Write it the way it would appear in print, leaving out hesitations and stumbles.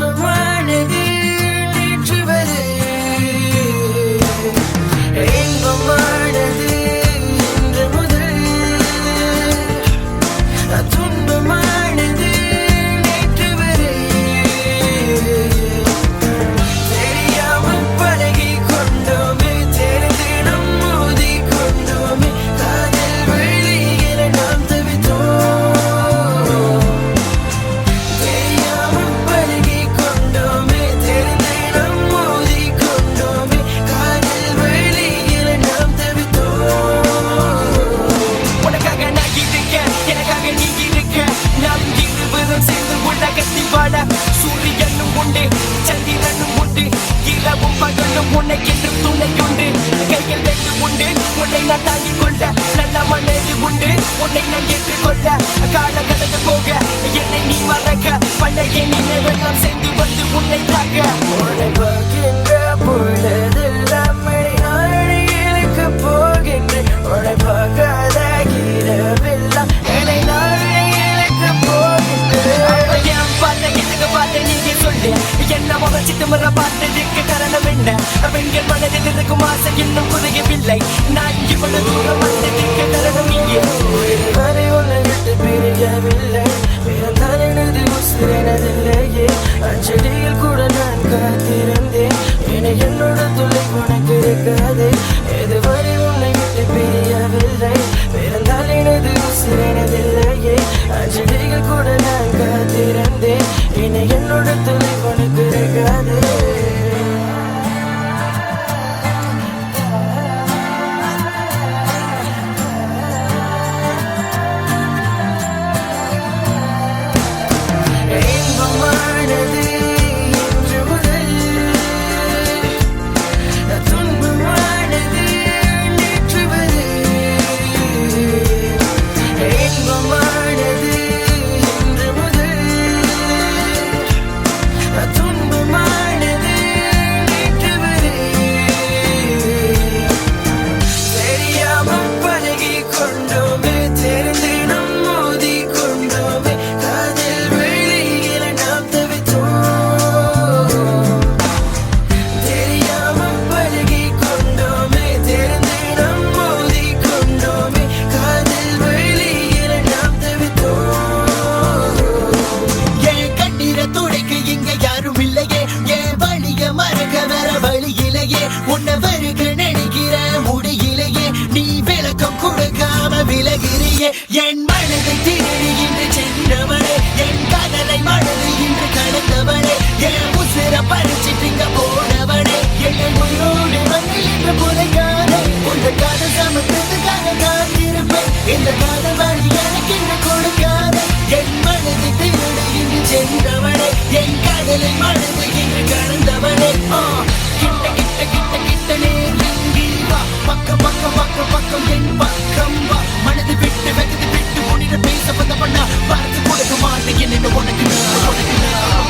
இன்பமானது நேற்றுவது இன்பமானது இன்று முதல் துன்பமானது நேற்று வரை தெரியாமல் பழகி கொண்டோமே தெரிந்து நம் மோதி கொண்டோமே காதல் வெளியில நாம் தவித்தோம் தெரியாமல் பழகி கொண்டோமே தெரிந்து நம் மோதி கொண்டோமே காதல் வெளியில நாம் தவித்தோம் உனக்காக நான் இருக்க எனக்காக நீ இருக்க நாம் இருவரும் சேர்ந்து உலகத்தில் வாழ சூரியனும் உண்டு சந்திரனும் உண்டு இரவும் பகலும் உனக்கென்று துணை உண்டு கையில் ரெண்டு உண்டு உன்னை நான் தாங்கிக் கொள்ள நல்ல மனது உண்டு உன்னை நான் ஏற்றுக்கொள்ள கால கடந்து போக என்னை நீ மறக்க பழைய நினைவெல்லாம் சேர்ந்து வந்து உன்னை தாக்க உன்னை பார்க்கின்ற பொழுதெல்லாம் நாளை இழுக்க போகின்றேன் உன்னை பார்க்காத இரவெல்லாம் என்னை நாளை இழுக்க போகின்றேன் என் பார்த்த எனக்கு பார்த்த நீங்க சொல்லு என்ன முகச்சிட்டு முற பார்த்ததுக்கு காரணம் என்ன பெண்கள் மனதில் இருக்கும் ஆசை இன்னும் குறையவில்லை நான் இவ்வளவு தூரம் வந்ததுக்கு காரணம் நீங்க வரை உன்னை விட்டு பிரியவில்லை பிறந்தால் எனது உசிரினதில்லையே அஞ்சலியில் கூட நான் காத்திருந்தேன் என என்னோட துளை உனக்கு இருக்காது எதுவரை உன்னை விட்டு பிரியவில்லை பிறந்தால் எனது உசிரினதில்லையே அஞ்சலியில் கூட நான் காத்திருந்தேன் என என்னோட துளை உனக்கு இருக்காது இன்பமானது இன்று முதல் துன்பமானது நேற்று வரை இன்பமானது இன்று முதல் துன்பமானது நேற்று வரை தெரியாமல் பழகி கொண்டோமே தெரிந்து நம் மோதி கொண்டோமே காதல் வெளியில நாம் தவித்தோம் தெரியாமல் பழகி கொண்டோமே தெரிந்து நம் மோதி கொண்டோமே காதல் வெளியில நாம் தவித்தோம் என் கண்ணீரை துடைக்க இங்க யாரும் இல்லையே என் வழிய மறக்க வேற வழியிலேயே உன்னை வருக நினைக்கிற முடியிலேயே நீ விளக்கம் கொடுக்காம விலகிறியே என் மனதை திருடி இன்று சென்றவனே என் காதலை மனது இன்று கடந்தவனே என் உசிர பறிச்சிட்டுங்க போனவனே என்னை உயிரோடு வந்து இன்று புதைக்காதே உந்த காதல் சமத்துக்காக காத்திருப்பேன் இந்த காதல் வழி எனக்கு இன்று கொடுக்காதே என் மனதை திருடி இன்று சென்றவனே என் காதலை மனது இன்று கடந்தவனே கிட்ட கிட்ட கிட்ட கிட்ட நெருங்கி வா பக்கம் பக்கம் பக்கம் பக்கம் என் பக்கம் வா மனது விட்டு வெகுது விட்டு உன்னிட பேச வந்த பண்ணா பார்த்து கொடுக்க மாட்டேன் என்ன உனக்கு நான்